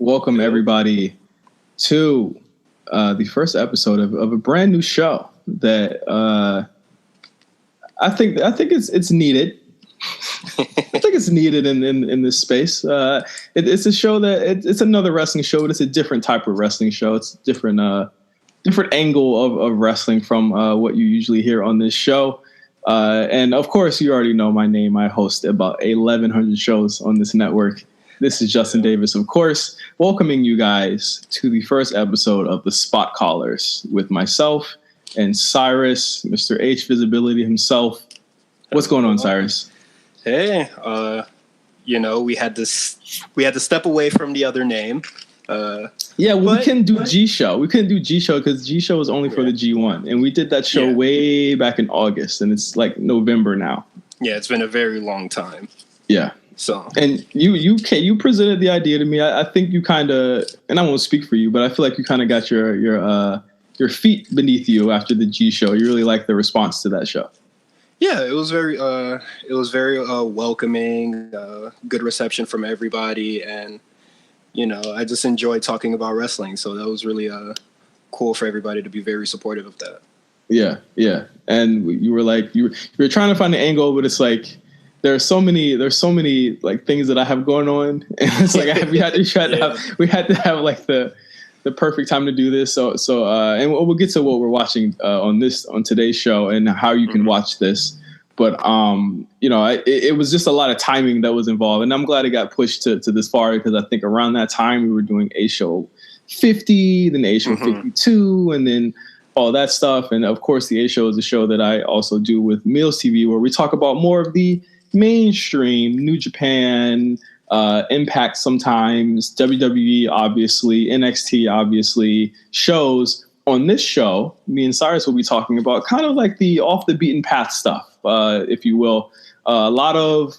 Welcome everybody to the first episode of a brand new show that I think it's needed. I think it's needed in this space. It's a show that it's another wrestling show, but it's a different type of wrestling show. It's a different angle of wrestling from what you usually hear on this show. And of course, you already know my name. I host about 1,100 shows on this network. This is Justin Davis, of course, welcoming you guys to the first episode of The Spot Callers with myself and Cyrus, Mr. H Visibility himself. What's going on, Cyrus? Hey, we had to step away from the other name. We couldn't do G Show. We couldn't do G Show because G Show was only for the G1, and we did that show way back in August, and it's like November now. Yeah, it's been a very long time. Yeah. So, and you presented the idea to me. I think you kind of, and I won't speak for you, but I feel like you kind of got your feet beneath you after the G Show. You really liked the response to that show. Yeah, it was very welcoming, good reception from everybody, and I just enjoyed talking about wrestling. So that was really cool for everybody to be very supportive of that. Yeah, and you were like you were trying to find an angle, but it's like. There's so many like things that I have going on, and it's like we had to have like the perfect time to do this. So and we'll get to what we're watching on today's show and how you can watch this. But it was just a lot of timing that was involved, and I'm glad it got pushed to this far because I think around that time we were doing A Show 50, then A Show 52, and then all that stuff. And of course, the A Show is a show that I also do with Meals TV, where we talk about more of the mainstream, New Japan, Impact sometimes, WWE obviously, NXT obviously, shows. On this show, me and Cyrus will be talking about kind of like the off the beaten path stuff, if you will. A lot of,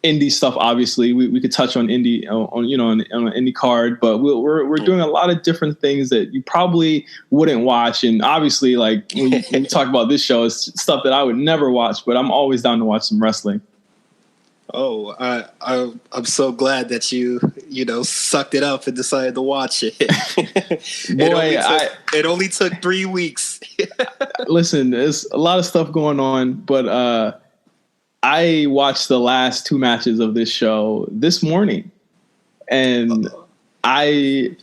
indie stuff. Obviously, we could touch on indie on an indie card, but we're doing a lot of different things that you probably wouldn't watch. And obviously, like when you talk about this show, it's stuff that I would never watch, but I'm always down to watch some wrestling. Oh, I'm so glad that you sucked it up and decided to watch it. It only took 3 weeks. Listen, there's a lot of stuff going on, but I watched the last 2 matches of this show this morning, and I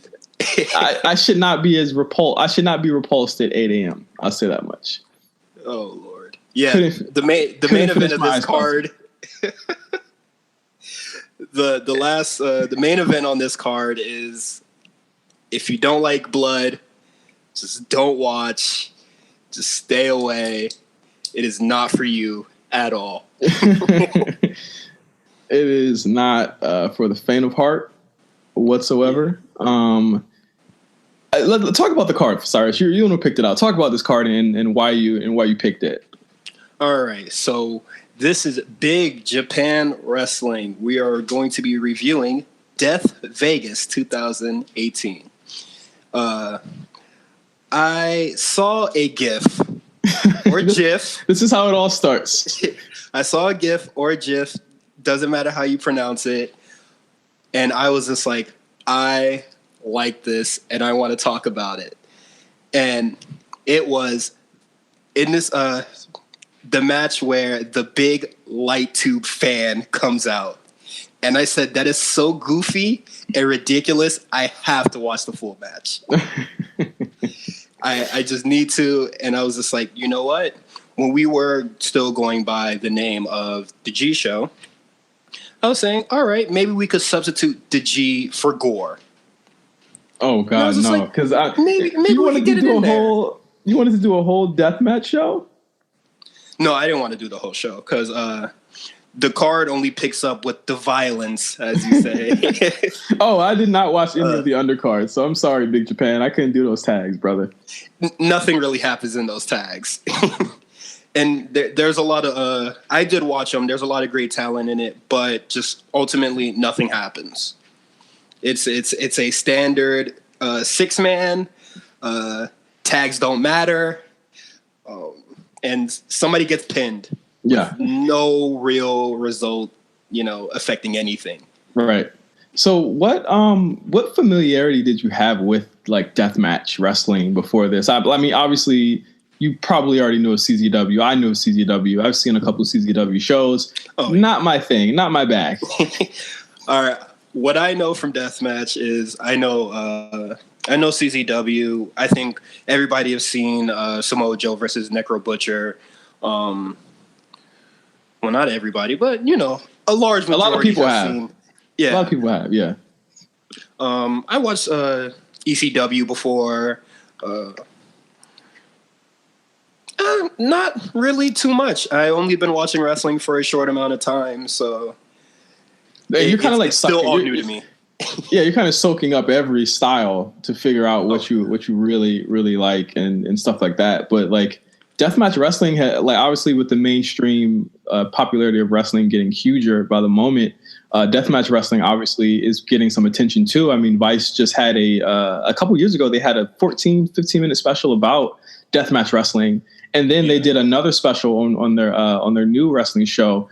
should not be repulsed at 8 a.m. I'll say that much. Oh Lord, yeah. The main event of this card. The main event on this card is, if you don't like blood, just don't watch. Just stay away. It is not for you at all. It is not for the faint of heart whatsoever. Let's talk about the card, Cyrus. You're the one who picked it out. Talk about this card and why you picked it. All right, so this is Big Japan Wrestling. We are going to be reviewing Death Vegas 2018. I saw a GIF or GIF. This is how it all starts. I saw a GIF or a GIF, doesn't matter how you pronounce it, and I was just like, I like this, and I want to talk about it. And it was in this the match where the big light tube fan comes out, and I said, that is so goofy and ridiculous, I have to watch the full match. I just need to, and I was just like, you know what? When we were still going by the name of the G Show, I was saying, all right, maybe we could substitute the G for gore. Oh God, no! Because maybe we could get it in there. You wanted to do a whole deathmatch show? No, I didn't want to do the whole show because the card only picks up with the violence, as you say. Oh, I did not watch any of the undercards, so I'm sorry, Big Japan. I couldn't do those tags, brother. Nothing really happens in those tags. And there's a lot of I did watch them. There's a lot of great talent in it, but just ultimately nothing happens. It's a standard 6-man. Tags don't matter, and somebody gets pinned. Yeah, no real result, affecting anything. Right. So what familiarity did you have with like deathmatch wrestling before this? I mean, obviously. You probably already knew of CZW. I knew of CZW. I've seen a couple of CZW shows. Oh, not my thing. Not my bag. All right. What I know from deathmatch is I know CZW. I think everybody has seen Samoa Joe versus Necro Butcher. Well, not everybody, but a large majority. A lot of people have. Seen. Yeah, a lot of people have. Yeah. I watched ECW before. Not really too much. I only been watching wrestling for a short amount of time, so you're kind of like still all new to me. Yeah, you're kind of soaking up every style to figure out what you really really like and stuff like that. But like deathmatch wrestling, like obviously with the mainstream popularity of wrestling getting huger by the moment, deathmatch wrestling obviously is getting some attention too. I mean, Vice just had a couple years ago they had a 15-minute special about deathmatch wrestling. And then they did another special on their new wrestling show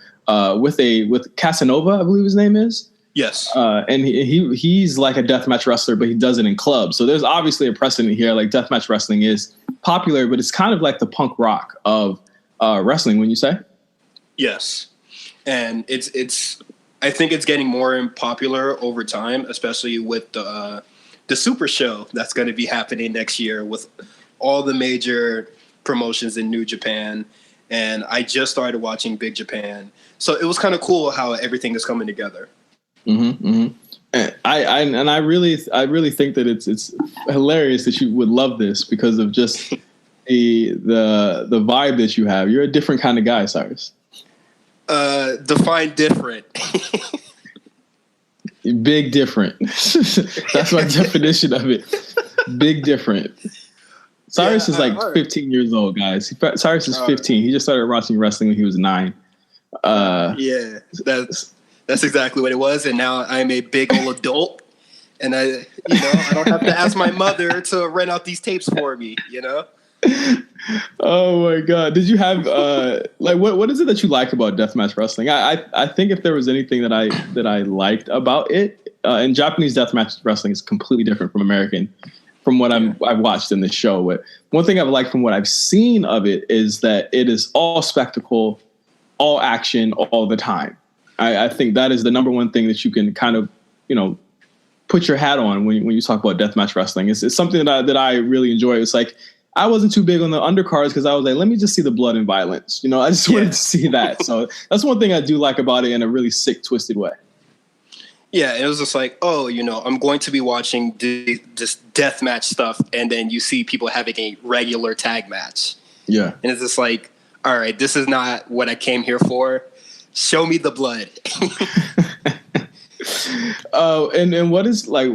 with Casanova, I believe his name is. Yes. And he's like a deathmatch wrestler, but he does it in clubs. So there's obviously a precedent here. Like deathmatch wrestling is popular, but it's kind of like the punk rock of wrestling. Wouldn't you say? Yes, and it's. I think it's getting more popular over time, especially with the Super Show that's going to be happening next year with all the major promotions in New Japan, and I just started watching Big Japan, so it was kind of cool how everything is coming together. Mm-hmm, mm-hmm. And I really think that it's hilarious that you would love this because of just the vibe that you have. You're a different kind of guy, Cyrus. Define different. Big different. That's my definition of it. Big different. Cyrus is like 15 years old, guys. Cyrus is 15. He just started watching wrestling when he was 9. Yeah, that's exactly what it was. And now I'm a big old adult, and I don't have to ask my mother to rent out these tapes for me. Oh my God! Did you have what is it that you like about deathmatch wrestling? I think if there was anything that I liked about it, and Japanese deathmatch wrestling is completely different from American. From what I've watched in this show, but one thing I've liked from what I've seen of it is that it is all spectacle, all action, all the time. I think that is the number one thing that you can kind of, put your hat on when you talk about deathmatch wrestling. It's something that I really enjoy. It's like I wasn't too big on the undercards because I was like, let me just see the blood and violence. I just wanted to see that. So that's one thing I do like about it in a really sick, twisted way. Yeah, it was just like, I'm going to be watching this deathmatch stuff, and then you see people having a regular tag match. Yeah. And it's just like, all right, this is not what I came here for. Show me the blood. And what is like,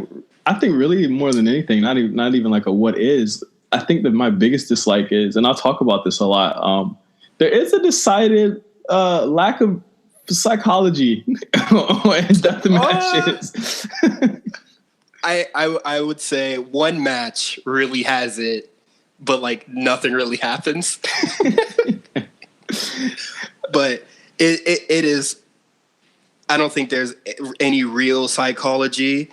I think really more than anything, not even like a what is, I think that my biggest dislike is, and I'll talk about this a lot, there is a decided lack of psychology and death matches. I would say one match really has it, but like nothing really happens. But it is. I don't think there's any real psychology,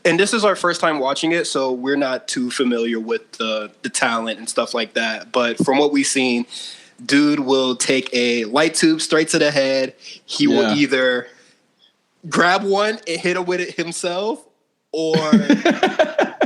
and this is our first time watching it, so we're not too familiar with the talent and stuff like that. But from what we've seen, dude will take a light tube straight to the head. He will either grab one and hit him with it himself, or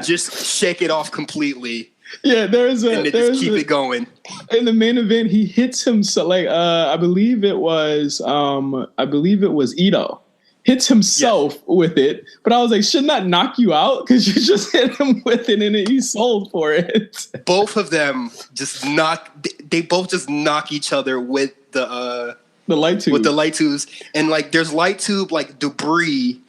just shake it off completely. Yeah, just keep it going. In the main event, he hits himself. Like I believe it was Ito hits himself with it. But I was like, shouldn't that knock you out? Because you just hit him with it and he sold for it. Both of them just knock each other with the light tube. With the light tubes, and like there's light tube like debris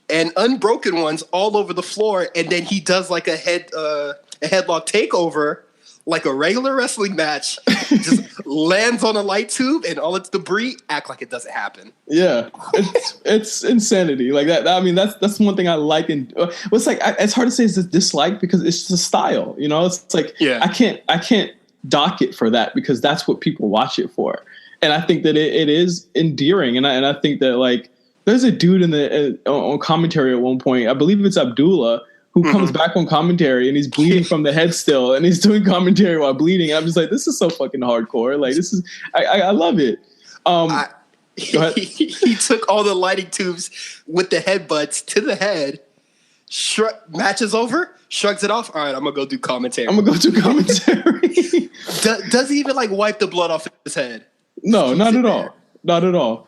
and unbroken ones all over the floor, and then he does like a headlock takeover, like a regular wrestling match, just lands on a light tube, and all its debris act like it doesn't happen. Yeah, it's insanity like that. I mean, that's one thing I like, and it's like it's hard to say it's a dislike because it's just a style. You know, it's like I can't dock it for that because that's what people watch it for, and I think that it is endearing, and I think that like there's a dude on commentary at one point, I believe it's Abdullah, who comes back on commentary and he's bleeding from the head still, and he's doing commentary while bleeding. I'm just like, this is so fucking hardcore. Like this is, I love it. Go ahead. He took all the lighting tubes with the headbutts to the head. Match is over. Shrugs it off. All right, I'm gonna go do commentary. Does he even like wipe the blood off his head? No, not at all. Not at all.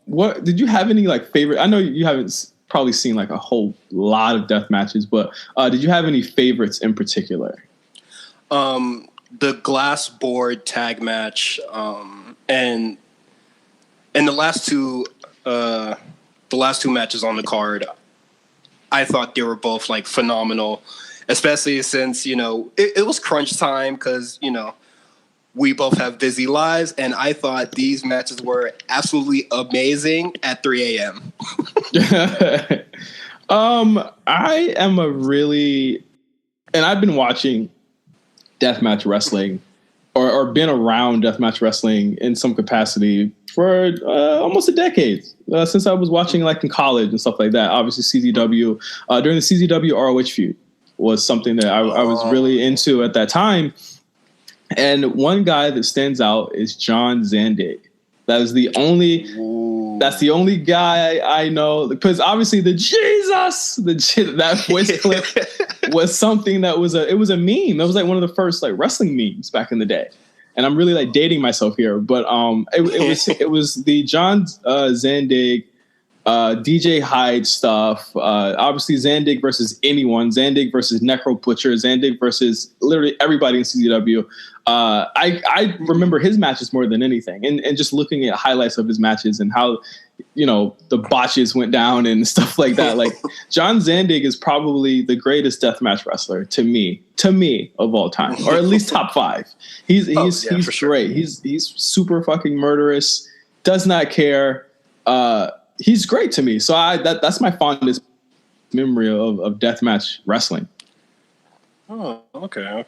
What did you have any like favorite? I know you haven't probably seen like a whole lot of death matches, but did you have any favorites in particular? The glass board tag match, and the last two matches on the card, I thought they were both like phenomenal, especially since it was crunch time because we both have busy lives, and I thought these matches were absolutely amazing at 3 a.m. I am and I've been watching deathmatch wrestling or been around deathmatch wrestling in some capacity for almost a decade, since I was watching like in college and stuff like that. Obviously CZW, during the CZW ROH feud was something that I was really into at that time. And one guy that stands out is John Zandig. That's the only guy I know, because obviously that voice clip was something that was it was a meme. That was like one of the first like wrestling memes back in the day. And I'm really like dating myself here, but it was the John Zandig DJ Hyde stuff. Obviously Zandig versus anyone, Zandig versus Necro Butcher, Zandig versus literally everybody in CZW. I remember his matches more than anything, and just looking at highlights of his matches and how the botches went down and stuff like that. Like John Zandig is probably the greatest deathmatch wrestler to me of all time, or at least top 5. He's great. Sure. He's super fucking murderous. Does not care. He's great to me. So that's my fondest memory of deathmatch wrestling. Oh, okay.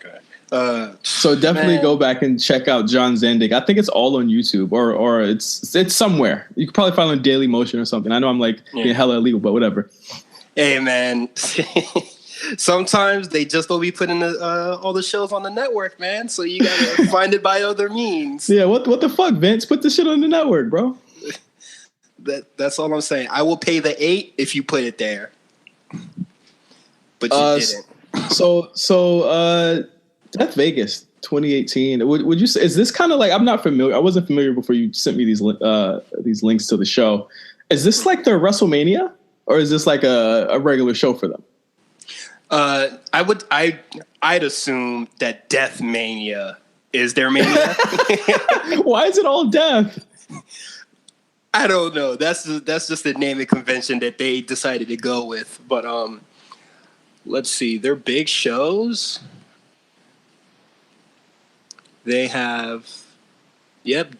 So definitely go back and check out John Zandig. I think it's all on YouTube or it's somewhere. You could probably find it on Daily Motion or something. I know I'm like being hella illegal, but whatever. Hey man, sometimes they just don't be putting all the shows on the network, man. So you gotta find it by other means. Yeah, what the fuck, Vince? Put the shit on the network, bro. That's all I'm saying. I will pay the $8 if you put it there. But you didn't. So Death Vegas 2018. Would you say, is this kind of like, I'm not familiar. I wasn't familiar before you sent me these links to the show. Is this like their WrestleMania, or is this like a regular show for them? I'd assume that Death Mania is their mania. Why is it all death? I don't know. That's just the naming convention that they decided to go with. But let's see. Their big shows. They have,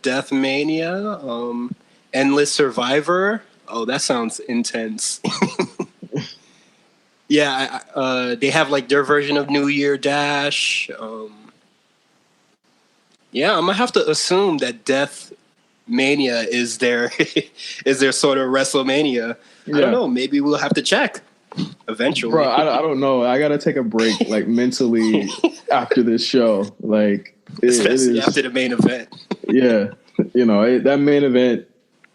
Death Mania, Endless Survivor. Oh, that sounds intense. They have like their version of New Year Dash. I'm gonna have to assume that Death Mania is their sort of WrestleMania. I don't know. Maybe we'll have to check eventually. Bro, I don't know. I gotta take a break, like mentally, after this show. Like, especially after the main event. Yeah, that main event.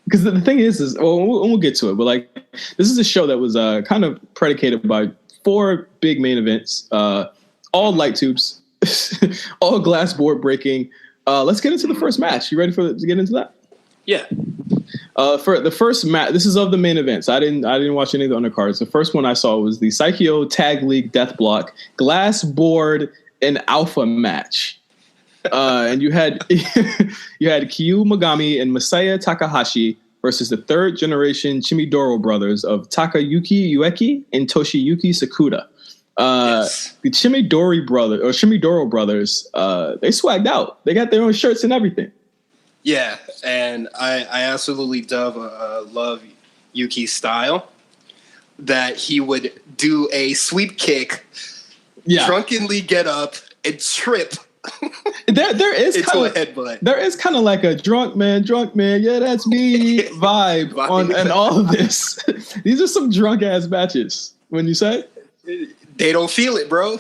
Because the thing is we'll get to it, but like this is a show that was kind of predicated by 4 big main events, all light tubes, all glass board breaking. Let's get into the first match. You ready to get into that? Yeah. For the first match, this is of the main events. I didn't watch any of the undercards. The first one I saw was the Psycho Tag League Death Block Glass Board and Alpha match. And you had Kyu Mogami and Masaya Takahashi versus the third generation Chimidoro brothers of Takayuki Ueki and Toshiyuki Sakuda. The Chimidoro brothers, they swagged out. They got their own shirts and everything. Yeah, and I absolutely love Yuki's style. That he would do a sweep kick, drunkenly get up and trip. There is into a headbutt. There is kind of like a drunk man, yeah, that's me vibe on and all of this. These are some drunk ass matches. When you say they don't feel it, bro.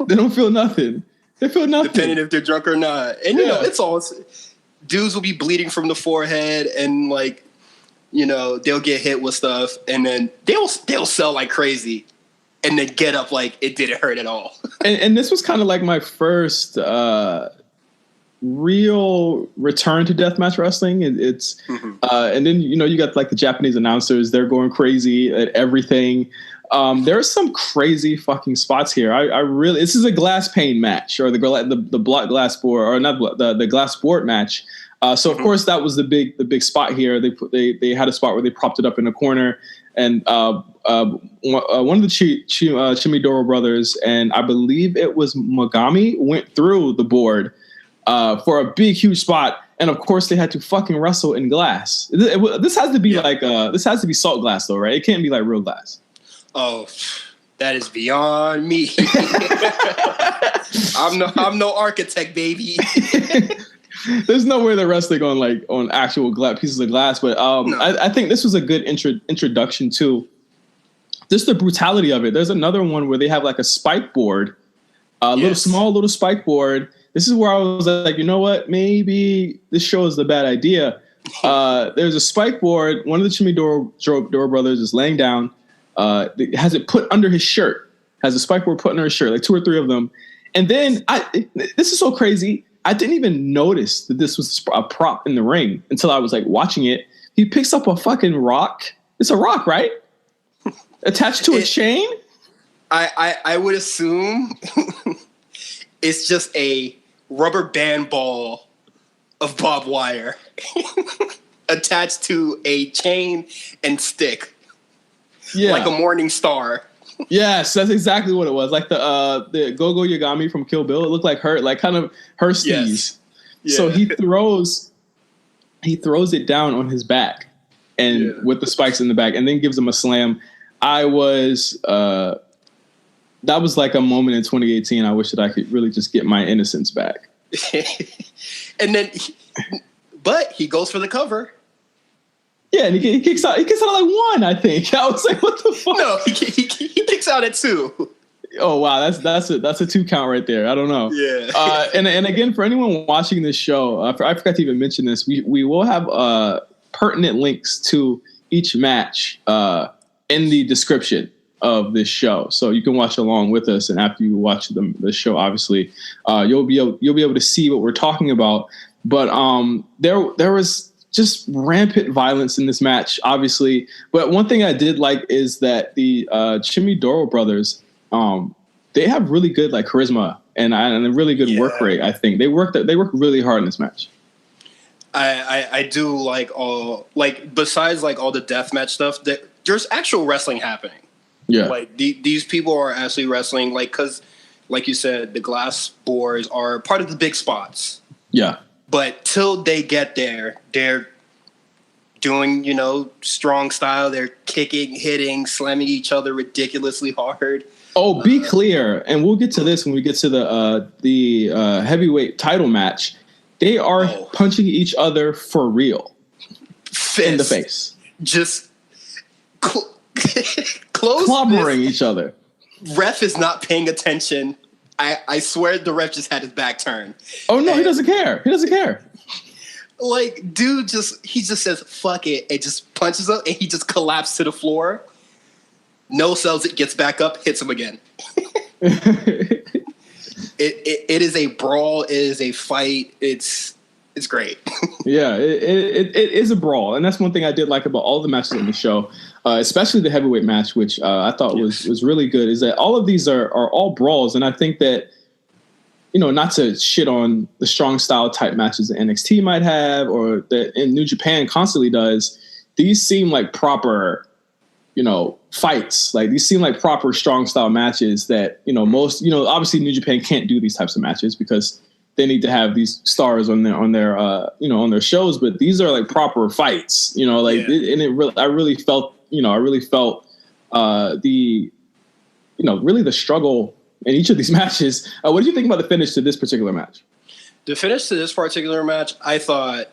They don't feel nothing. They feel nothing, depending if they're drunk or not. And you know, it's all dudes will be bleeding from the forehead and like. You know, they'll get hit with stuff, and then they'll sell like crazy, and then get up like it didn't hurt at all. And this was kind of like my first real return to deathmatch wrestling. It's and then you got like the Japanese announcers; they're going crazy at everything. There's some crazy fucking spots here. I really this is a glass pane match or the block glass board or not the glass board match. So of course that was the big spot here. They had a spot where they propped it up in the corner, and one of the Chimidoro brothers, and I believe it was Mogami, went through the board for a big huge spot, and of course they had to fucking wrestle in glass. This has to be this has to be salt glass though, right? It can't be like real glass. Oh, that is beyond me. I'm no architect, baby. There's no way they're wrestling on actual pieces of glass, but no. I think this was a good introduction to just the brutality of it. There's another one where they have like a spike board, little spike board. This is where I was like, you know what? Maybe this show is the bad idea. There's a spike board. One of the Chimidoro brothers is laying down. Has it put under his shirt. Has a spike board put under his shirt, like 2 or 3 of them. And then this is so crazy. I didn't even notice that this was a prop in the ring until I was like watching it. He picks up a fucking rock. It's a rock, right? Attached to a chain? I would assume it's just a rubber band ball of barbed wire attached to a chain and stick. Yeah. Like a morning star. Yes, that's exactly what it was. Like the Gogo Yagami from Kill Bill. It looked like her, like kind of her steez. Yes. Yeah. So he throws it down on his back and with the spikes in the back, and then gives him a slam. That was like a moment in 2018. I wish that I could really just get my innocence back. And then, but he goes for the cover. Yeah, and he kicks out at like 1, I think. I was like, what the fuck? No, he kicks out at 2. Oh wow, that's a 2 count right there. I don't know. Yeah. And again, for anyone watching this show, I forgot to even mention this. We will have pertinent links to each match in the description of this show, so you can watch along with us. And after you watch the show, obviously, you'll be able to see what we're talking about. But there was just rampant violence in this match, obviously. But one thing I did like is that the Chimidoro brothers, they have really good like charisma and a really good work rate. I think they work really hard in this match. I do besides like all the deathmatch stuff, there's actual wrestling happening. Yeah, like these people are actually wrestling. Like because, like you said, the glass boards are part of the big spots. Yeah. But till they get there, they're doing, strong style. They're kicking, hitting, slamming each other ridiculously hard. Oh, be clear, and we'll get to this when we get to the heavyweight title match. They are punching each other for real in the face. Just close. Clobbering each other. Ref is not paying attention. I swear the ref just had his back turned. Oh, no, he doesn't care. He doesn't care. Like, dude he just says, fuck it, and just punches him, and he just collapses to the floor. No sells it, gets back up, hits him again. It is a brawl. It is a fight. It's great. Yeah, it is a brawl. And that's one thing I did like about all the matches on the show, especially the heavyweight match, which I thought was really good, is that all of these are all brawls. And I think that not to shit on the strong style type matches that NXT might have or that in New Japan constantly does, these seem like proper, fights. Like these seem like proper strong style matches that, most, obviously New Japan can't do these types of matches because they need to have these stars on their shows, but these are like proper fights, I really felt the really the struggle in each of these matches. What did you think about the finish to this particular match? The finish to this particular match, I thought,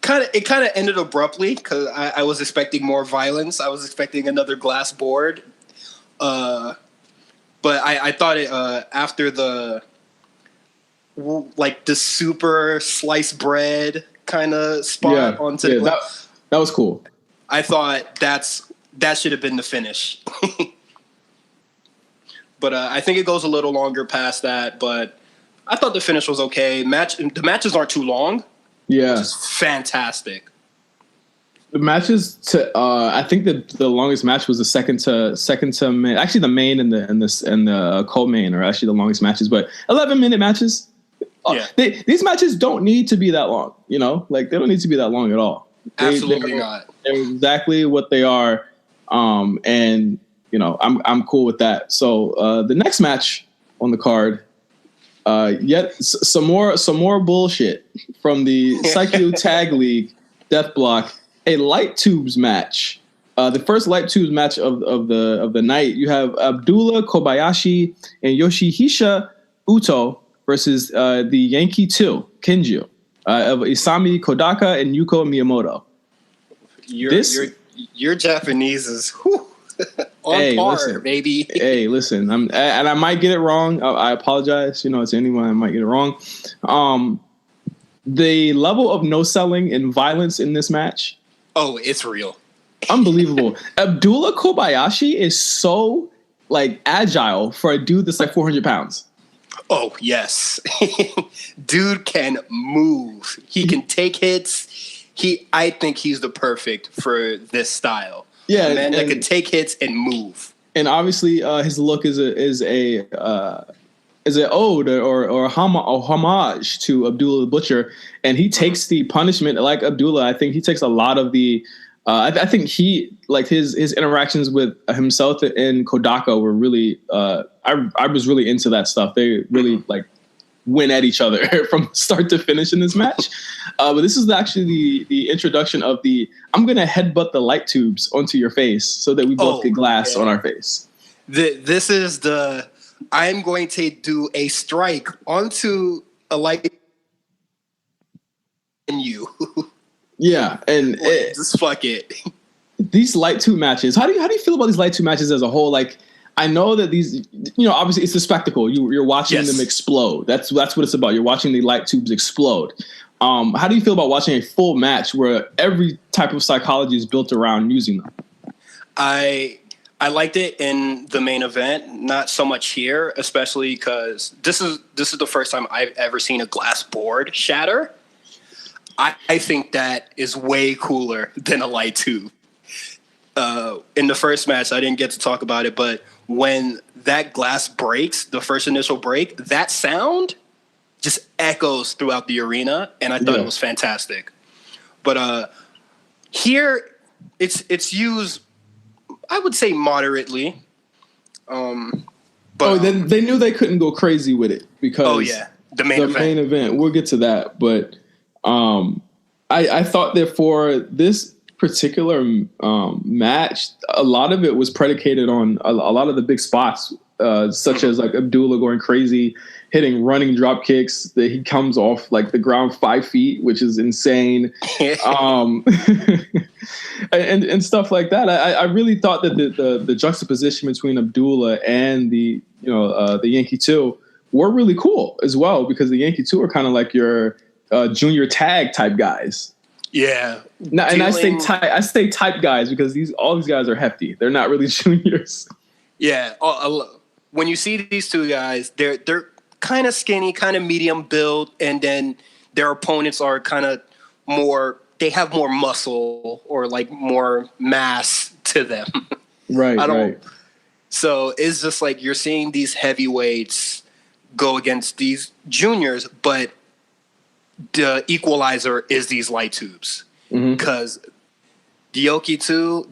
it kind of ended abruptly because I was expecting more violence. I was expecting another glass board. But I thought it after the super sliced bread kind of spot onto the that was cool. I thought that should have been the finish. But I think it goes a little longer past that. But I thought the finish was okay. The matches aren't too long. Yeah, which is fantastic. The matches I think the longest match was the second to main. Actually, the main and the co-main are actually the longest matches. But 11-minute matches. Yeah. These matches don't need to be that long. They don't need to be that long at all. Absolutely not. They're exactly what they are. And I'm cool with that. So the next match on the card, yet some more bullshit from the Psycho Tag League Death Block, a light tubes match. The first light tubes match of the night. You have Abdullah Kobayashi and Yoshihisa Uto versus the Yankee 2 Kenju of Isami Kodaka and Yuko Miyamoto. Your Japanese is on par, baby. Hey, listen, and I might get it wrong. I apologize, to anyone I might get it wrong. The level of no selling and violence in this match. Oh, it's real. Unbelievable. Abdullah Kobayashi is so agile for a dude that's 400 pounds. Oh, yes. Dude can move. He can take hits. I think he's the perfect for this style. Yeah, a man that can take hits and move. And obviously, his look is an ode or a homage to Abdullah the Butcher, and he takes the punishment like Abdullah. I think he takes a lot of the. I think he his interactions with himself and Kodaka were really. I was really into that stuff. They really win at each other from start to finish in this match. But this is actually the introduction of I'm going to headbutt the light tubes onto your face so that we both get glass on our face. This is I'm going to do a strike onto a light in you. Yeah. And just fuck it. These light tube matches, how do you feel about these light tube matches as a whole? I know that these, obviously it's a spectacle. You're watching them explode. That's what it's about. You're watching the light tubes explode. How do you feel about watching a full match where every type of psychology is built around using them? I liked it in the main event, not so much here, especially because this is the first time I've ever seen a glass board shatter. I think that is way cooler than a light tube. In the first match, I didn't get to talk about it, but when that glass breaks, the first initial break, that sound just echoes throughout the arena, and I thought it was fantastic. But here, it's used, I would say, moderately. But then they knew they couldn't go crazy with it because the main event. We'll get to that, but I thought that for this particular match, a lot of it was predicated on a lot of the big spots, such as Abdullah going crazy, hitting running drop kicks that he comes off the ground 5 feet, which is insane. And stuff like that. I really thought that the juxtaposition between Abdullah and the Yankee 2 were really cool as well, because the Yankee 2 are kind of your junior tag type guys. Yeah. Now, and I say type guys because all these guys are hefty. They're not really juniors. Yeah. When you see these two guys, they're kind of skinny, kind of medium build, and then their opponents are kind of more. They have more muscle or more mass to them. Right. So it's just like you're seeing these heavyweights go against these juniors, but the equalizer is these light tubes. Because the Yankee 2,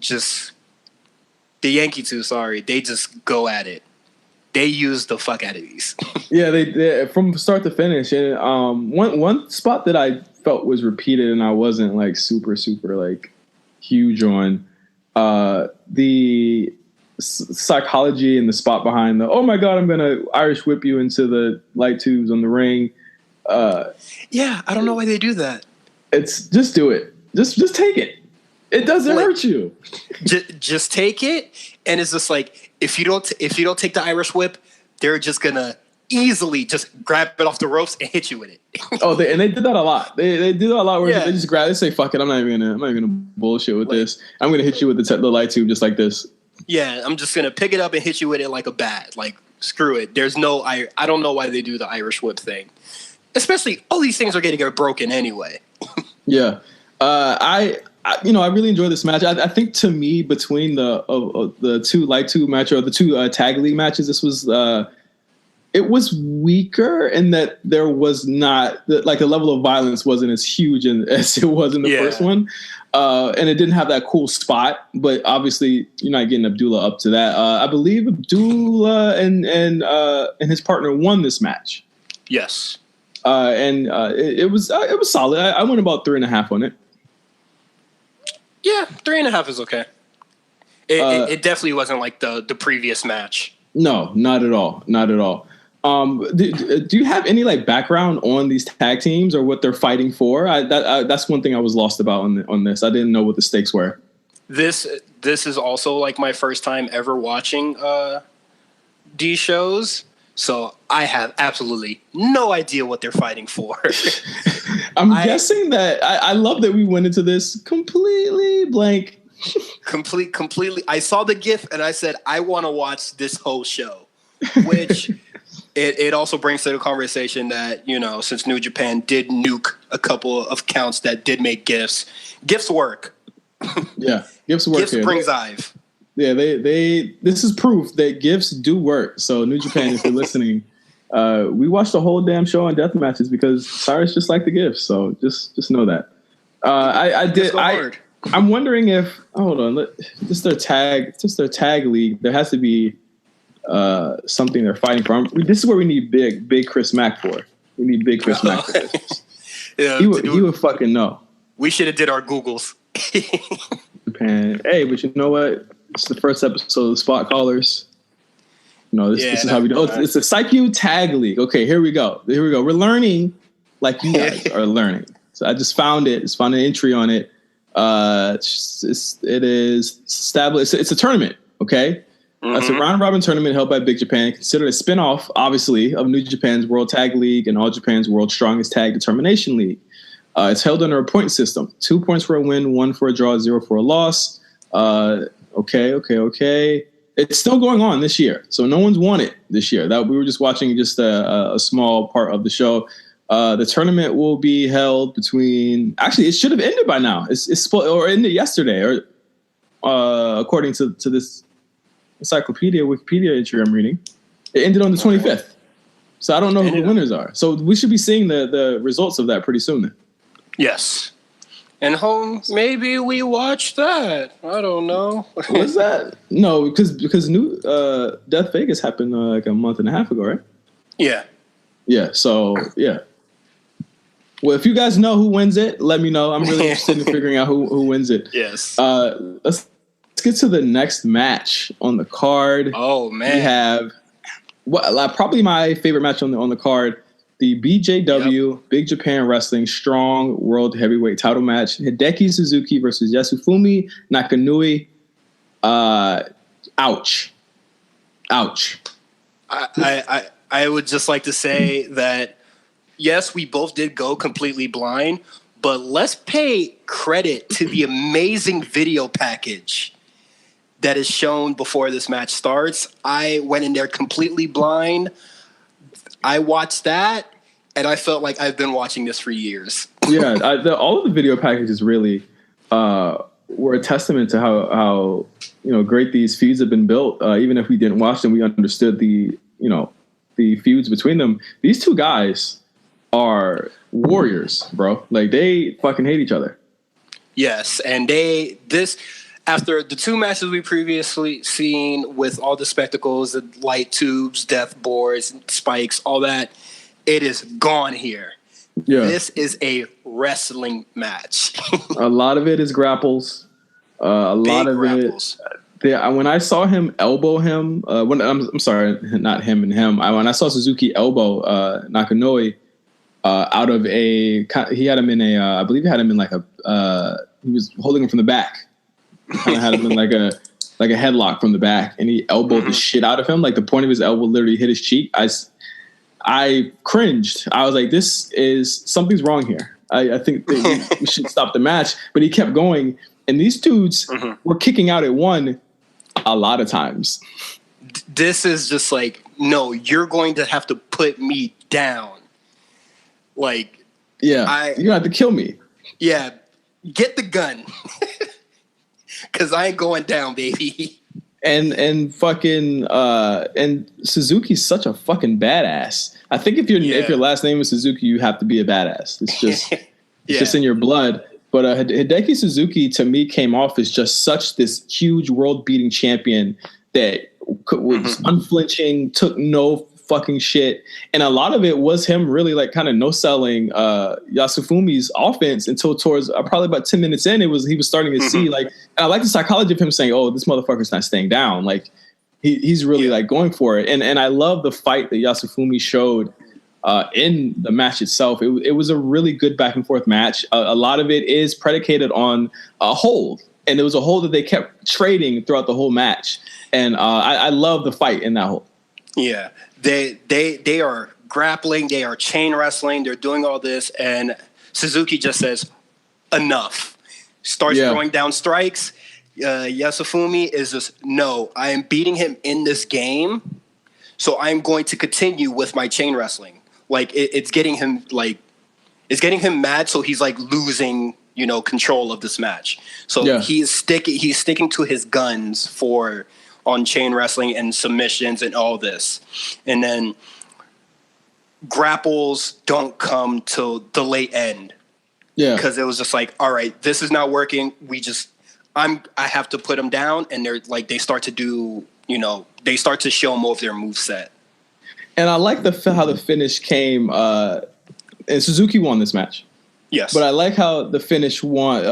they just go at it. They use the fuck out of these. Yeah, they from start to finish. And one spot that I felt was repeated and I wasn't like super like huge on, the psychology and the spot behind the, oh my God, I'm gonna Irish whip you into the light tubes on the ring. Yeah, I don't know why they do that. It's just do it. Just take it. It doesn't hurt you. Just take it, and it's just like if you don't take the Irish whip, they're just gonna easily just grab it off the ropes and hit you with it. They did that a lot. They do that a lot where they just grab. They say, "Fuck it, I'm not even gonna bullshit with this. I'm gonna hit you with the light tube just like this." Yeah, I'm just gonna pick it up and hit you with it like a bat. Like screw it. There's no I don't know why they do the Irish whip thing. Especially all these things are getting broken anyway. Yeah. I really enjoy this match. I think to me, between the two light tube match or the two tag league matches, this was it was weaker in that there was not the level of violence wasn't as huge as it was in the first one, and it didn't have that cool spot. But obviously, you're not getting Abdullah up to that. I believe Abdullah and his partner won this match. Yes, and it was solid. I went about 3.5 on it. Yeah, 3.5 is okay. It definitely wasn't like the previous match. No, not at all. Not at all. Do you have any background on these tag teams or what they're fighting for? That's one thing I was lost about on this. I didn't know what the stakes were. This is also my first time ever watching these shows, so I have absolutely no idea what they're fighting for. I'm guessing that I love that we went into this completely blank. Completely. I saw the GIF and I said, I want to watch this whole show, which it also brings to the conversation that, since New Japan did nuke a couple of accounts that did make GIFs work. Yeah, GIFs work. GIFs brings Ive. Yeah, this is proof that GIFs do work. So New Japan, if you're listening, we watched the whole damn show on death matches because Cyrus just liked the GIFs. So just know that. I'm wondering if just their tag league. There has to be something they're fighting for. This is where we need big Chris Mack for. We need big Chris Mack for this. Yeah, he would fucking know. We should have did our Googles. Japan. Hey, but you know what? It's the first episode of Spot Callers. This is how we do. It's a Psyche Tag League. Okay, here we go. We're learning like you guys are learning. So I just found it. Just found an entry on it. It is established. It's a tournament. Okay. It's a round robin tournament held by Big Japan, considered a spinoff, obviously, of New Japan's World Tag League and All Japan's World Strongest Tag Determination League. It's held under a point system: 2 points for a win, 1 for a draw, 0 for a loss. Okay. It's still going on this year, so no one's won it this year. That we were just watching just a small part of the show. The tournament will be held between. Actually, it should have ended by now. It's or ended yesterday, or according to this Wikipedia entry I'm reading, it ended on the 25th. So I don't know who the winners are. So we should be seeing the results of that pretty soon. Then. Yes. And maybe we watch that. I don't know. What's that? No, because new Death Vegas happened like a month and a half ago, right? Yeah. Yeah. So yeah. Well, if you guys know who wins it, let me know. I'm really interested in figuring out who wins it. Yes. Let's get to the next match on the card. Oh man. We have probably my favorite match on the card. The BJW, Big Japan Wrestling Strong World Heavyweight Title match. Hideki Suzuki versus Yasufumi Nakanoue. Ouch. I would just like to say that, yes, we both did go completely blind, but let's pay credit to the amazing video package that is shown before this match starts. I went in there completely blind. I watched that, and I felt like I've been watching this for years. Yeah, all of the video packages really were a testament to how great these feuds have been built. Even if we didn't watch them, we understood the feuds between them. These two guys are warriors, bro. Like, they fucking hate each other. Yes, and after the two matches we previously seen with all the spectacles, the light tubes, death boards, spikes, all that, it is gone here. Yeah. This is a wrestling match. A lot of it is grapples. A lot of grapples. When I saw him elbow him, I'm sorry, not him and him. When I saw Suzuki elbow Nakanoue out of he had him in I believe he had him in like he was holding him from the back. Kind of had him in like a headlock from the back, and he elbowed the shit out of him. Like, the point of his elbow literally hit his cheek. I cringed. I was like, something's wrong here. I think that we should stop the match. But he kept going, and these dudes were kicking out at one a lot of times. This is just like, no, you're going to have to put me down. Like, yeah, you have to kill me. Yeah, get the gun. Because I ain't going down, baby. And fucking and Suzuki's such a fucking badass. I think if your last name is Suzuki, you have to be a badass. It's just it's just in your blood. But Hideki Suzuki to me came off as just such this huge world beating champion that was unflinching, took no fucking shit, and a lot of it was him really like kind of no selling Yasufumi's offense until towards probably about 10 minutes in. He was starting to see like, and I like the psychology of him saying, "Oh, this motherfucker's not staying down." Like he's really like going for it, and I love the fight that Yasufumi showed in the match itself. It was a really good back and forth match. A lot of it is predicated on a hold, and there was a hold that they kept trading throughout the whole match, and I love the fight in that hold. Yeah. They are grappling, they are chain wrestling, they're doing all this, and Suzuki just says, enough. Starts throwing down strikes. Yasufumi is just, no, I am beating him in this game, so I'm going to continue with my chain wrestling. Like, it's getting him mad, so he's like losing, control of this match. So he's sticking to his guns on chain wrestling and submissions and all this. And then grapples don't come till the late end. Yeah. Because it was just like, all right, this is not working. I have to put them down. And they start to do, they start to show more of their moveset. And I like how the finish came, and Suzuki won this match. Yes. But I like how the finish won.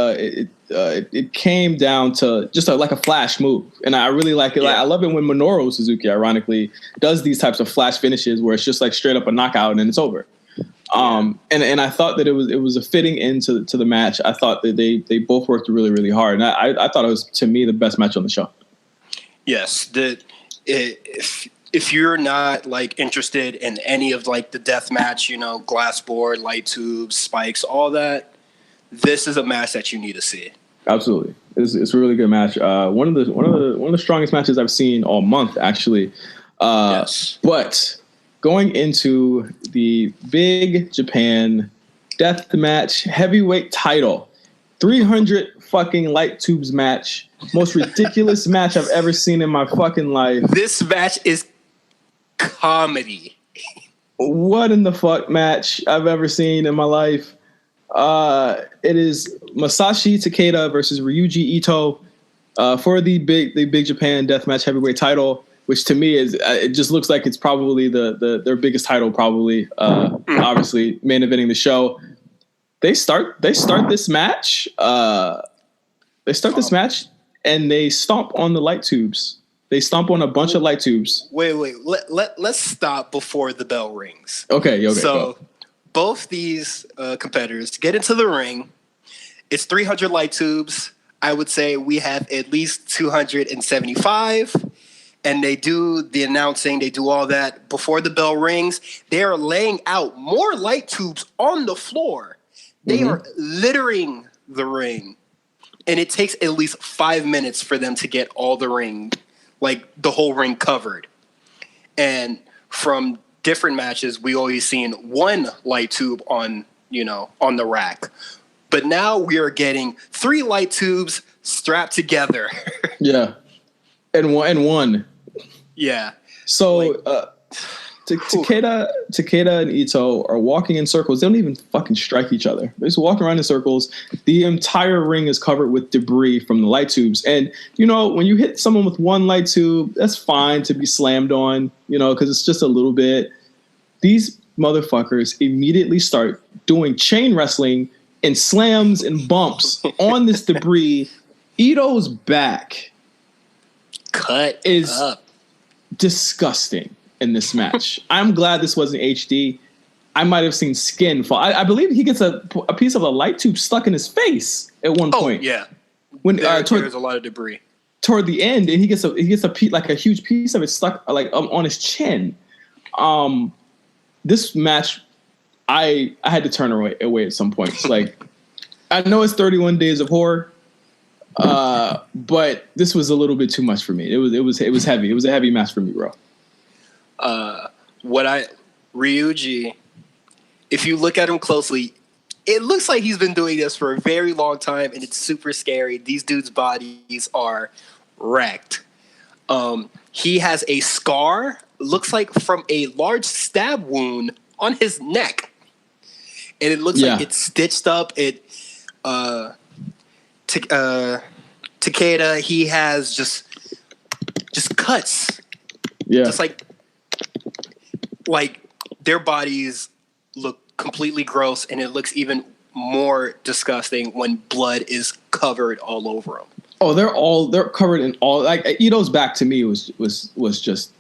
It came down to just like a flash move. And I really like it. Yeah. I love it when Minoru Suzuki, ironically, does these types of flash finishes where it's just like straight up a knockout and it's over. And I thought that it was a fitting end to the match. I thought that they both worked really, really hard. And I thought it was, to me, the best match on the show. Yes. If you're not like interested in any of like the death match, glass board, light tubes, spikes, all that, this is a match that you need to see. Absolutely, it's a really good match. One of the strongest matches I've seen all month, actually. Yes. But going into the Big Japan Death Match Heavyweight Title, 300 fucking light tubes match, most ridiculous match I've ever seen in my fucking life. This match is comedy. What in the fuck match I've ever seen in my life. It is Masashi Takeda versus Ryuji Ito for the Big Japan Deathmatch Heavyweight title, which to me is it just looks like it's probably their biggest title, probably. Obviously, main eventing the show. They start this match. This match and they stomp on the light tubes. They stomp on a bunch of light tubes. Wait. Let's stop before the bell rings. Okay. So both these competitors get into the ring. It's 300 light tubes. I would say we have at least 275. And they do the announcing. They do all that before the bell rings. They are laying out more light tubes on the floor. They are littering the ring. And it takes at least 5 minutes for them to get all the ring, like the whole ring covered. And from different matches, we always seen one light tube on the rack. But now we are getting 3 light tubes, strapped together. Yeah. And one. Yeah. So Takeda and Ito are walking in circles. They don't even fucking strike each other. They're just walking around in circles. The entire ring is covered with debris from the light tubes. And, when you hit someone with one light tube, that's fine to be slammed on, because it's just a little bit. These motherfuckers immediately start doing chain wrestling and slams and bumps on this debris. Ito's back is up. Disgusting in this match. I'm glad this wasn't HD. I might have seen skin fall. I believe he gets a piece of a light tube stuck in his face at one point. Yeah. When there's a lot of debris toward the end, and he gets a huge piece of it stuck on his chin. This match, I had to turn away at some points. Like, I know it's 31 Days of Horror, but this was a little bit too much for me. It was heavy. It was a heavy match for me, bro. Ryuji, if you look at him closely, it looks like he's been doing this for a very long time, and it's super scary. These dudes' bodies are wrecked. He has a scar, looks like from a large stab wound on his neck, and it looks like it's stitched up. Takeda, he has just cuts. Yeah, just like their bodies look completely gross, and it looks even more disgusting when blood is covered all over them. Oh, they're covered in all. Like, Ito's back to me was just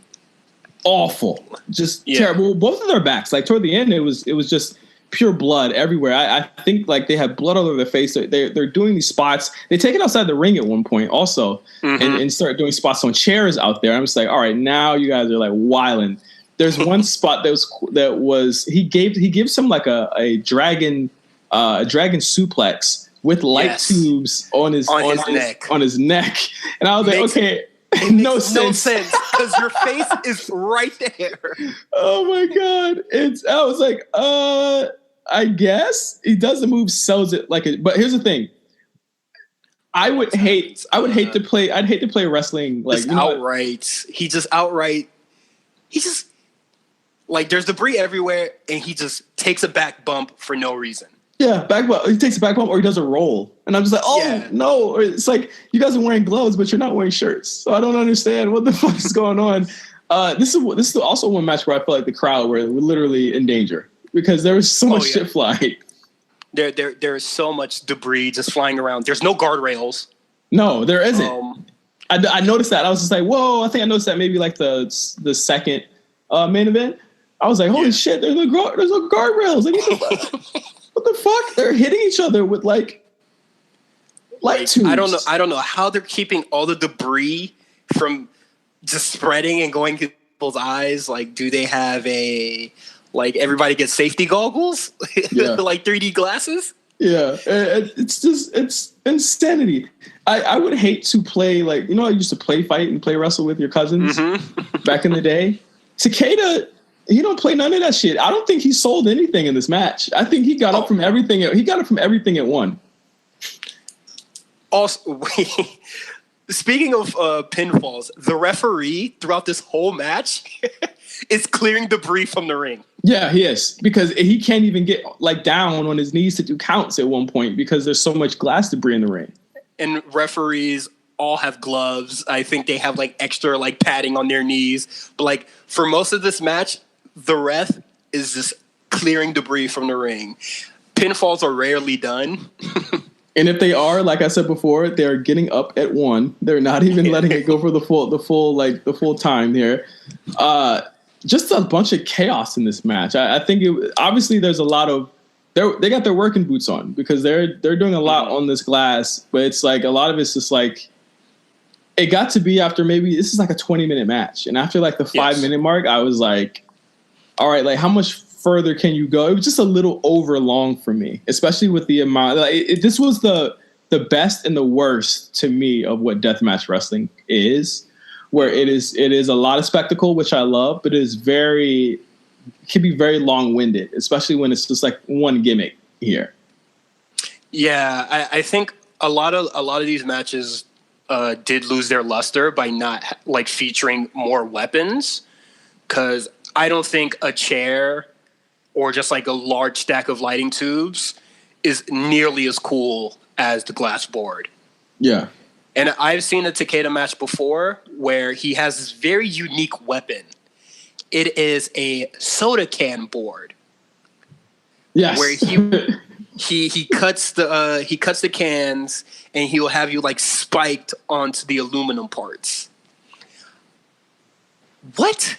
awful, just terrible. Both of their backs, like toward the end, it was just pure blood everywhere. I think like they have blood all over their face. They're doing these spots. They take it outside the ring at one point also, and start doing spots on chairs out there. I'm just like, all right, now you guys are like wilding. There's one spot that was he gives him like a dragon suplex with light tubes on his neck, and I was like, okay. No sense because your face is right there. Oh my god! I was like, I guess he does the move, sells it like it. But here's the thing: I'd hate to play wrestling like outright. He just like there's debris everywhere, and he just takes a back bump for no reason. Yeah, back bump. He takes a back bump, or he does a roll, and I'm just like, no. Or it's like you guys are wearing gloves, but you're not wearing shirts, so I don't understand what the fuck is going on. This is also one match where I feel like the crowd were literally in danger because there was so much shit flying. There's so much debris just flying around. There's no guardrails. No, there isn't. I noticed that. I was just like, whoa. I think I noticed that maybe like the second main event. I was like, holy shit! There's no guardrails. Like, what the fuck? They're hitting each other with like light tubes. I don't know how they're keeping all the debris from just spreading and going to people's eyes. Like, do they have everybody gets safety goggles? Like 3D glasses? Yeah. It's insanity. I would hate to play I used to play fight and play wrestle with your cousins back in the day. Takeda, he don't play none of that shit. I don't think he sold anything in this match. I think he got up from everything. He got it from everything at one. Also, speaking of pinfalls, the referee throughout this whole match is clearing debris from the ring. Yeah, he is, because he can't even get down on his knees to do counts at one point because there's so much glass debris in the ring. And referees all have gloves. I think they have extra padding on their knees. But for most of this match, the ref is just clearing debris from the ring. Pinfalls are rarely done. And if they are, like I said before, they're getting up at one. They're not even letting it go for the full time here. Just a bunch of chaos in this match. I think obviously there's a lot of they got their working boots on because they're doing a lot on this glass, but it's a lot of it's just it got to be after maybe this is a 20-minute match, and after the 5-minute mark, I was like, all right, how much further can you go? It was just a little over long for me, especially with the amount. This was the best and the worst to me of what deathmatch wrestling is, where it is a lot of spectacle, which I love, but it can be very long-winded, especially when it's just one gimmick here. Yeah, I think a lot of these matches did lose their luster by not like featuring more weapons, because I don't think a chair or just like a large stack of lighting tubes is nearly as cool as the glass board. Yeah. And I've seen a Takeda match before where he has this very unique weapon. It is a soda can board. Yes. Where he cuts the cans and he will have you like spiked onto the aluminum parts. What?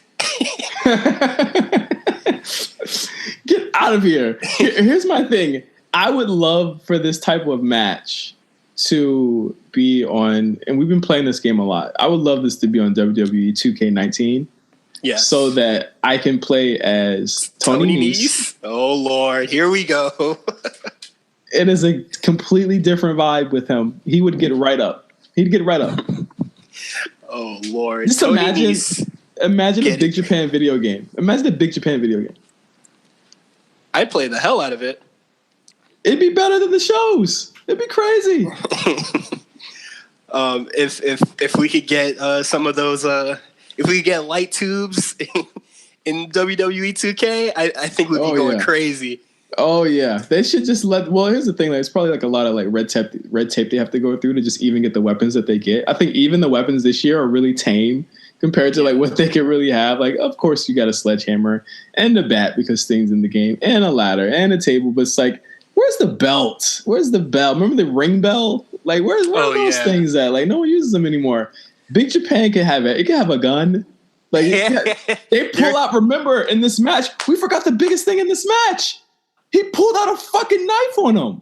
Get out of here. Here's my thing. I would love for this type of match to be on, and we've been playing this game a lot. I would love this to be on WWE 2K19. Yes. So that I can play as Tony Nese. Oh, Lord. Here we go. It is a completely different vibe with him. He would get right up. He'd get right up. Oh, Lord. Just imagine a Big Japan video game. Imagine a Big Japan video game. I'd play the hell out of it. It'd be better than the shows. It'd be crazy. If we could get some of those... if we could get light tubes in WWE 2K, I think we'd be going crazy. Oh yeah, they should just let. Well, here's the thing: like, it's probably like a lot of like red tape they have to go through to just even get the weapons that they get. I think even the weapons this year are really tame compared to like what they could really have. Like, of course, you got a sledgehammer and a bat because Sting's in the game, and a ladder and a table. But it's like, where's the belt? Where's the bell? Remember the ring bell? Like, where are those things at? Like, no one uses them anymore. Big Japan can have it. It can have a gun. Like they pull out. Remember in this match, we forgot the biggest thing in this match. He pulled out a fucking knife on him.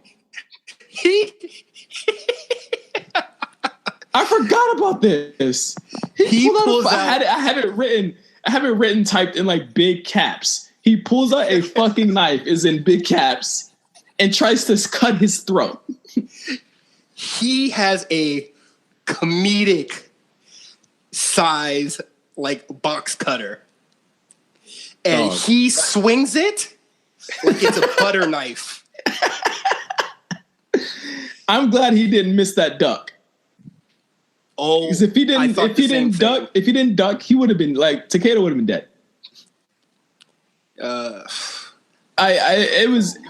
I forgot about this. He pulled out. I have it written typed in like big caps. He pulls out a fucking knife, is in big caps, and tries to cut his throat. He has a comedic size like box cutter, and he swings it like it's a butter knife. I'm glad he didn't miss that duck. Oh, because if he didn't duck, he would have been like Takeda would have been dead. But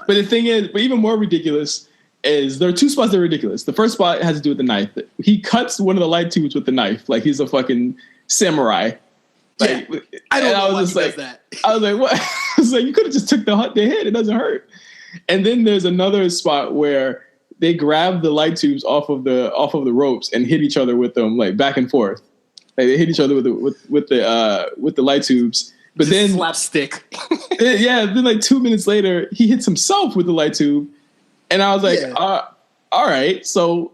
the thing is, but even more ridiculous is there are two spots that are ridiculous. The first spot has to do with the knife. He cuts one of the light tubes with the knife, like he's a fucking samurai. Like, yeah, I don't know why he does that. I was like, what? I was like, you could have just took the hit. It doesn't hurt. And then there's another spot where they grab the light tubes off of the ropes and hit each other with them, like back and forth. Like they hit each other with the light tubes. But just then slapstick. Then like 2 minutes later, he hits himself with the light tube, and I was like, all right. So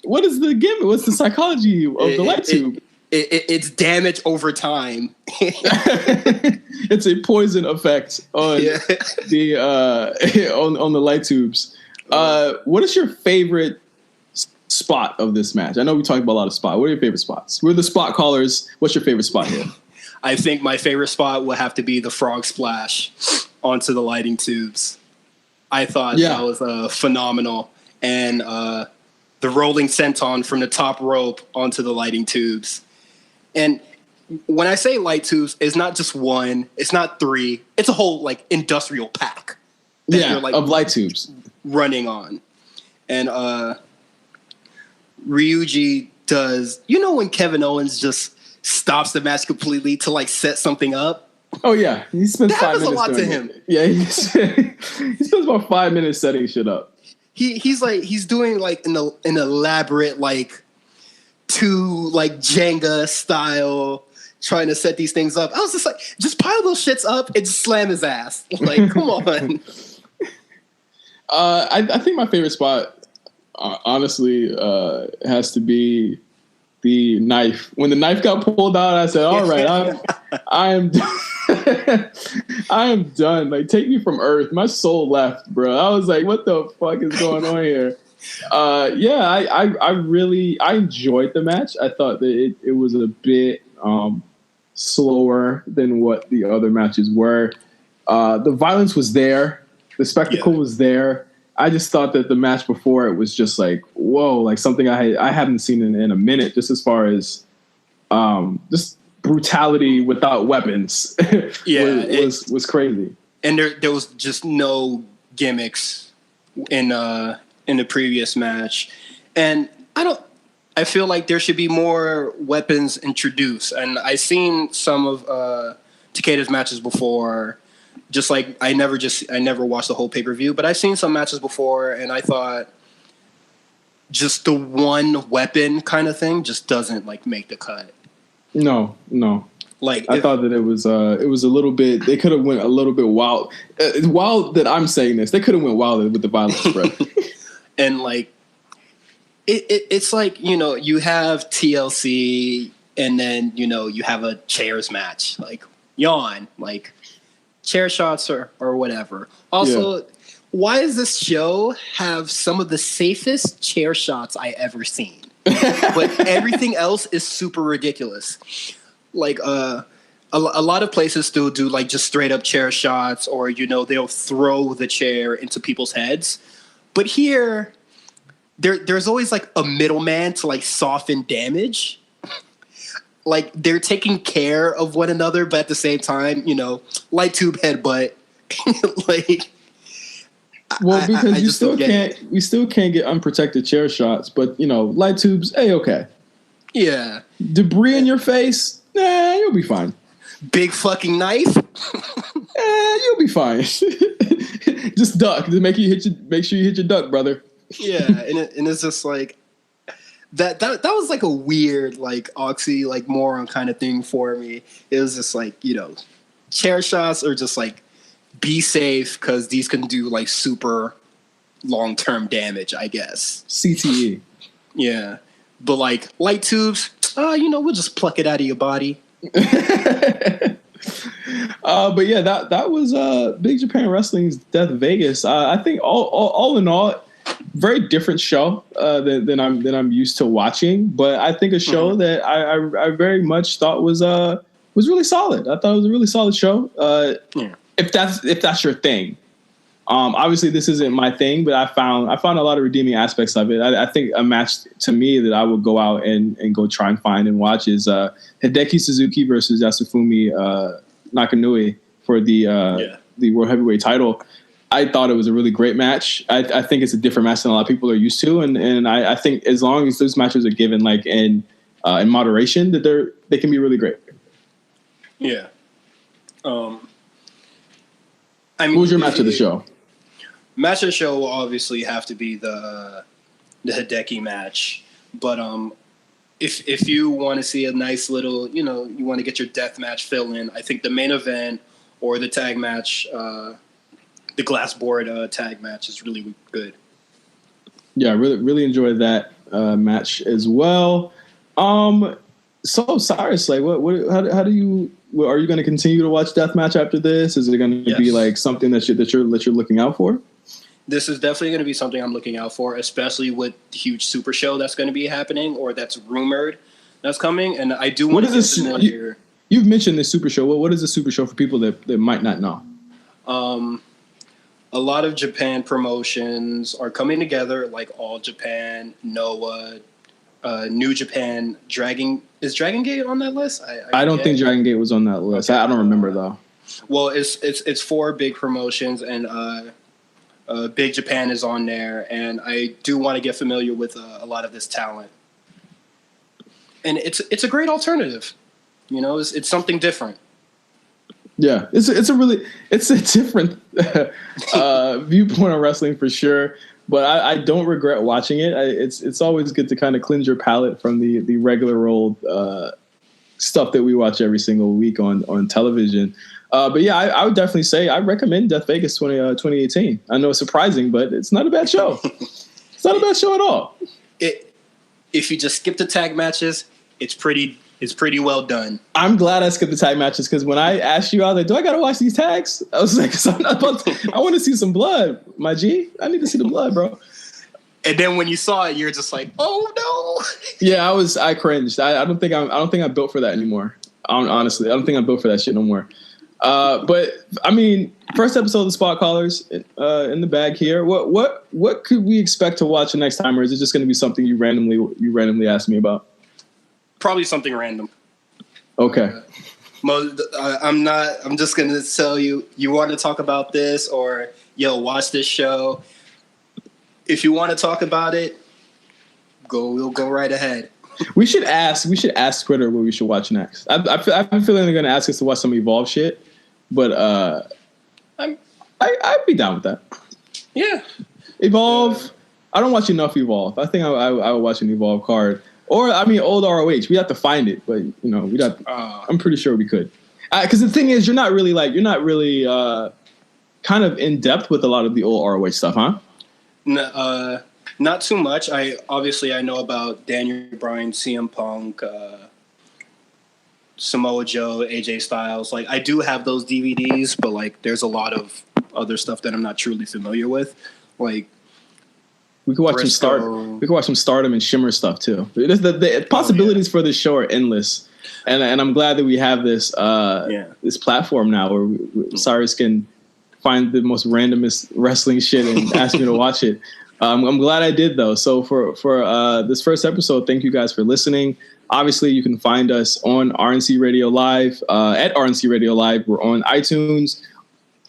what is the gimmick? What's the psychology of the light tube? It's damage over time. It's a poison effect on the on the light tubes. What is your favorite spot of this match? I know we talked about a lot of spots. What are your favorite spots? We're the spot callers. What's your favorite spot here? I think my favorite spot will have to be the frog splash onto the lighting tubes. I thought that was phenomenal. And the rolling senton from the top rope onto the lighting tubes. And when I say light tubes, it's not just one, it's not three, it's a whole like industrial pack. Of light tubes running on. And Ryuji does, when Kevin Owens just stops the match completely to like set something up? Oh yeah, he spends 5 minutes. That was a lot to him. Yeah, he spends about 5 minutes setting shit up. He's doing like an elaborate like Jenga style trying to set these things up. I was just like, just pile those shits up and just slam his ass. Like, come on. I think my favorite spot, honestly, has to be the knife. When the knife got pulled out, I said, all right, I am done. I am done. Like, take me from Earth. My soul left, bro. I was like, what the fuck is going on here? I really enjoyed the match. I thought that it was a bit slower than what the other matches were. The violence was there. The spectacle was there. I just thought that the match before it was just like, whoa, like something I haven't seen in a minute, just as far as just brutality without weapons. was crazy. And there was just no gimmicks in the previous match. And I feel like there should be more weapons introduced. And I've seen some of Takeda's matches before. Just like I never watched the whole pay-per-view, but I've seen some matches before, and I thought just the one weapon kind of thing just doesn't like make the cut. No. Like I thought that it was a little bit. They could have went a little bit wild. It's wild that I'm saying this. They could have went wilder with the violence, bro. And like it's like, you know, you have TLC, and then, you know, you have a chairs match, like yawn, like chair shots or whatever. Also, why does this show have some of the safest chair shots I ever seen? But everything else is super ridiculous. Like a lot of places still do like just straight up chair shots, or, you know, they'll throw the chair into people's heads. But here, there's always like a middleman to like soften damage. Like they're taking care of one another, but at the same time, you know, light tube headbutt. Like, well, because we still can't get unprotected chair shots, but, you know, light tubes, okay. Yeah. Debris in your face, you'll be fine. Big fucking knife, you'll be fine. Just duck to make sure you hit your duck, brother. Yeah, and it's just like that was like a weird, like, oxy, like, moron kind of thing for me. It was just like, you know, chair shots are just like, be safe, because these can do like super long-term damage, I guess. CTE. Yeah. But like light tubes, you know, we'll just pluck it out of your body. But yeah, that was Big Japan Wrestling's Death Vegas. I think all in all, very different show than I'm used to watching. But I think a show that I very much thought was really solid. I thought it was a really solid show. If that's your thing. Obviously this isn't my thing, but I found a lot of redeeming aspects of it. I think a match to me that I would go out and go try and find and watch is Hideki Suzuki versus Yasufumi Nakanoue for the World Heavyweight title. I thought it was a really great match. I think it's a different match than a lot of people are used to, and I think as long as those matches are given like in moderation, that they can be really great. Yeah. I mean, what was your match of the show? Match of the show will obviously have to be the Hideki match, but if you want to see a nice little, you know, you want to get your death match fill in, I think the main event or the tag match, the glass board tag match is really good. Yeah, really enjoyed that match as well. So Cyrus, like, how do you? Are you going to continue to watch Deathmatch after this? Is it going to be like something that you're looking out for? This is definitely going to be something I'm looking out for, especially with the huge Super Show that's going to be happening, or that's rumored that's coming. And I do want to get familiar. You've mentioned this Super Show. What is the Super Show for people that might not know? A lot of Japan promotions are coming together, like All Japan, Noah, New Japan, Is Dragon Gate on that list? I don't think Dragon Gate was on that list. Okay. I don't remember though. Well, it's 4 big promotions, and Big Japan is on there, and I do want to get familiar with a lot of this talent. And it's a great alternative. You know, it's something different. Yeah, it's a different viewpoint on wrestling for sure. But I don't regret watching it. It's always good to kind of cleanse your palate from the regular old stuff that we watch every single week on television. But yeah, I would definitely say I recommend Death Vegas 2018. I know it's surprising, but it's not a bad show. It's not a bad show at all. If you just skip the tag matches, it's pretty well done. I'm glad I skipped the tag matches, because when I asked you, I was like, do I got to watch these tags? I was like, I want to see some blood, my G. I need to see the blood, bro. And then when you saw it, you're just like, oh no. Yeah, I cringed. I don't think I'm built for that anymore. Honestly, I don't think I'm built for that shit no more. But I mean, first episode of the Spot Callers in the bag here. What could we expect to watch the next time, or is it just going to be something you randomly ask me about? Probably something random. Okay. I'm just gonna tell you. You want to talk about this, or watch this show. If you want to talk about it, we'll go right ahead. We should ask Twitter what we should watch next. I've been feeling they're gonna ask us to watch some Evolve shit, but I'd be down with that. Yeah, Evolve. I don't watch enough Evolve. I think I would watch an Evolve card, or I mean old ROH. We have to find it, but we'd have. I'm pretty sure we could. Because the thing is, you're not really kind of in depth with a lot of the old ROH stuff, huh? No, not too much. I know about Daniel Bryan, CM Punk, Samoa Joe, AJ Styles. Like, I do have those DVDs, but like there's a lot of other stuff that I'm not truly familiar with. Like, we could watch some Stardom and Shimmer stuff too. The possibilities for this show are endless, and I'm glad that we have this this platform now where Cyrus can find the most randomest wrestling shit and ask me to watch it. I'm glad I did though. So for this first episode, thank you guys for listening. Obviously, you can find us on RNC Radio Live at RNC Radio Live. We're on iTunes.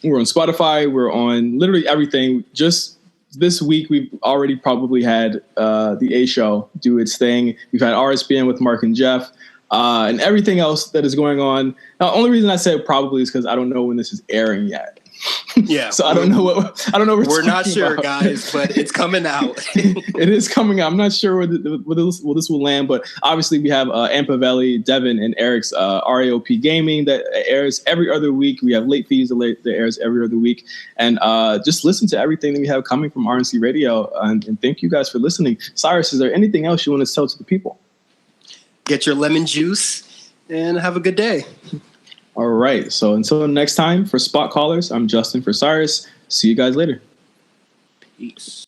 We're on Spotify. We're on literally everything. Just this week, we've already probably had the A Show do its thing. We've had RSPN with Mark and Jeff. And everything else that is going on. Now, the only reason I said probably is because I don't know when this is airing yet. Yeah. So I don't know what we're not sure, guys, but it's coming out. It is coming out. I'm not sure where this will land, but obviously we have Ampavelli, Devin, and Eric's RAOP Gaming that airs every other week. We have Late Fees that airs every other week. And just listen to everything that we have coming from RNC Radio. And thank you guys for listening. Cyrus, is there anything else you want to tell to the people? Get your lemon juice and have a good day. All right. So until next time, for Spot Callers, I'm Justin for Cyrus. See you guys later. Peace.